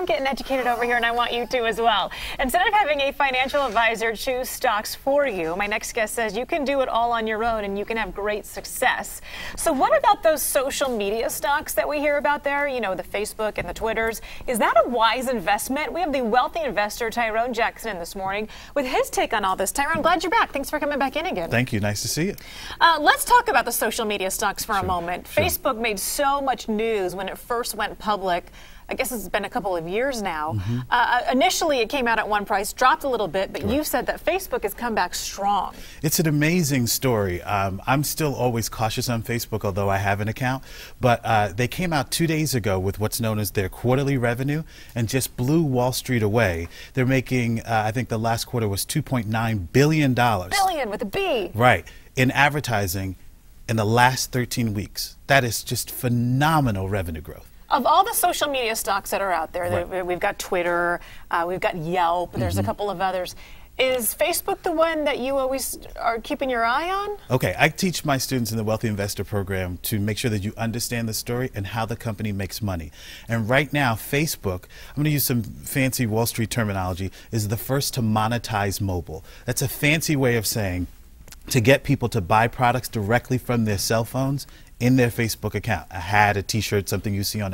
I'm getting educated over here, and I want you to as well. Instead of having a financial advisor choose stocks for you, my next guest says you can do it all on your own and you can have great success. So what about those social media stocks that we hear about there, you know, the Facebook and the Twitters? Is that a wise investment? We have the wealthy investor Tyrone Jackson in this morning with his take on all this. Tyrone, glad you're back. Thanks for coming back in again. Thank you. Nice to see you. Let's talk about the social media stocks for a moment. Sure. Facebook made so much news when it first went public. I guess it's been a couple of years now. Initially, it came out at one price, dropped a little bit, but you've said that Facebook has come back strong. It's an amazing story. I'm still always cautious on Facebook, although I have an account. But they came out 2 days ago with what's known as their quarterly revenue and just blew Wall Street away. They're making, I think the last quarter was $2.9 billion. Billion with a B. Right. In advertising in the last 13 weeks. That is just phenomenal revenue growth. Of all the social media stocks that are out there, Right. we've got Twitter, we've got Yelp, there's a couple of others. Is Facebook the one that you always are keeping your eye on? Okay, I teach my students in the Wealthy Investor Program to make sure that you understand the story and how the company makes money. And right now, Facebook, I'm going to use some fancy Wall Street terminology, is the first to monetize mobile. That's a fancy way of saying to get people to buy products directly from their cell phones in their Facebook account. A hat, a t-shirt, something you see on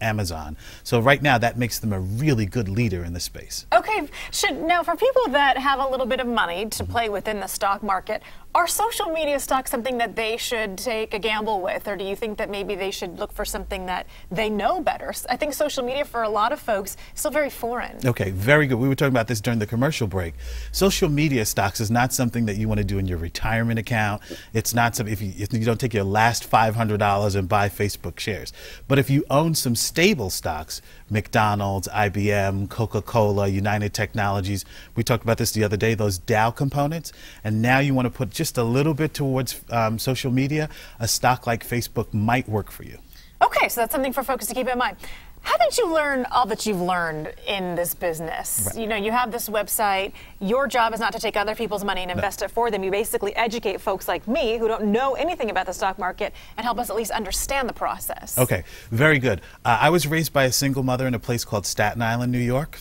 Amazon. So right now that makes them a really good leader in the space. Okay, now for people that have a little bit of money to play within the stock market, are social media stocks something that they should take a gamble with, or do you think that maybe they should look for something that they know better? I think social media for a lot of folks is still very foreign. Okay, very good. We were talking about this during the commercial break. Social media stocks is not something that you want to do in your retirement account. It's not something, if you don't take your last $500 and buy Facebook shares. But if you own some stable stocks, McDonald's, IBM, Coca-Cola, United Technologies, we talked about this the other day, those Dow components, and now you want to put just a little bit towards social media, a stock like Facebook might work for you. Okay, so that's something for folks to keep in mind. How did you learn all that you've learned in this business? Right. You know, you have this website. Your job is not to take other people's money and invest it for them. You basically educate folks like me who don't know anything about the stock market and help us at least understand the process. Okay, very good. I was raised by a single mother in a place called Staten Island, New York.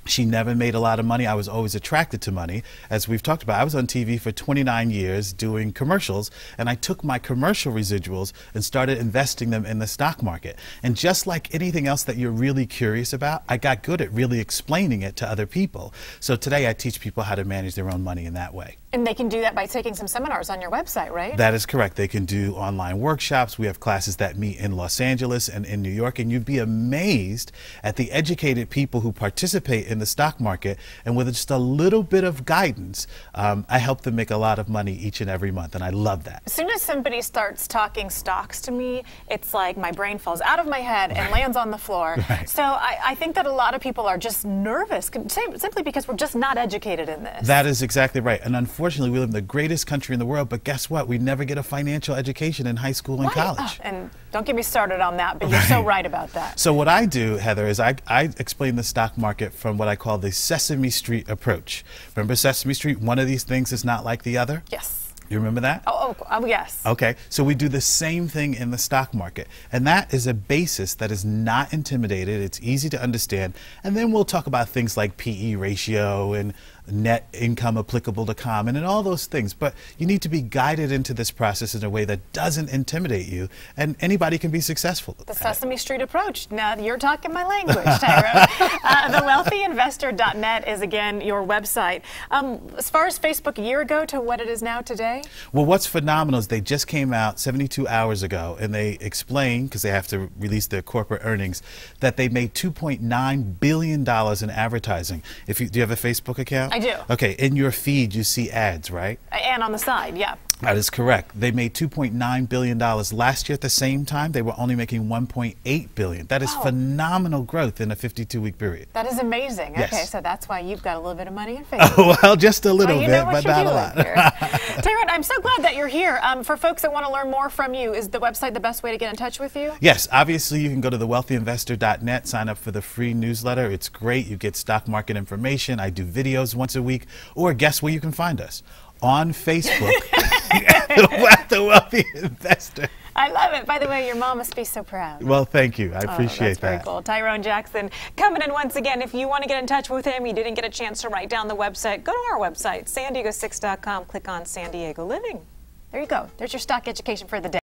She never made a lot of money. I was always attracted to money. As we've talked about, I was on TV for 29 years doing commercials, and I took my commercial residuals and started investing them in the stock market. And just like anything else that you're really curious about, I got good at really explaining it to other people. So today I teach people how to manage their own money in that way. And they can do that by taking some seminars on your website, right? That is correct. They can do online workshops. We have classes that meet in Los Angeles and in New York, and you'd be amazed at the educated people who participate in the stock market, and with just a little bit of guidance, I help them make a lot of money each and every month, and I love that. As soon as somebody starts talking stocks to me, it's like my brain falls out of my head and lands on the floor. Right. So I think that a lot of people are just nervous simply because we're just not educated in this. That is exactly right. And unfortunately, we live in the greatest country in the world, but guess what? We never get a financial education in high school and college. And don't get me started on that, but you're so right about that. So what I do, Heather, is I explain the stock market from what I call the Sesame Street approach. Remember Sesame Street? One of these things is not like the other? Yes. You remember that? Oh, yes. Okay, so we do the same thing in the stock market. And that is a basis that is not intimidated. It's easy to understand. And then we'll talk about things like PE ratio and net income applicable to common and all those things. But you need to be guided into this process in a way that doesn't intimidate you. And anybody can be successful. The Sesame Street approach. Now you're talking my language, Tyrone. TheWealthyInvestor.net is, again, your website. As far as Facebook a year ago to what it is now today? Well, what's phenomenal is they just came out 72 hours ago, and they explained, because they have to release their corporate earnings, that they made $2.9 billion in advertising. Do you have a Facebook account? I do. Okay, in your feed you see ads, right? And on the side, yeah. That is correct. They made $2.9 billion. Last year at the same time, they were only making $1.8 billion. That is phenomenal growth in a 52-week period. That is amazing. Yes. Okay, so that's why you've got a little bit of money in Facebook. Oh, well, just a little bit, but not a lot. Tyrone, I'm so glad that you're here. For folks that want to learn more from you, is the website the best way to get in touch with you? Yes, obviously you can go to thewealthyinvestor.net, sign up for the free newsletter. It's great. You get stock market information. I do videos once a week. Or guess where you can find us? On Facebook, The Wealthy Investor. I love it. By the way, your mom must be so proud. Well, thank you. I appreciate that's very that. cool. Tyrone Jackson coming in once again. If you want to get in touch with him, you didn't get a chance to write down the website, go to our website, san diego6.com, click on San Diego Living. There you go. There's your stock education for the day.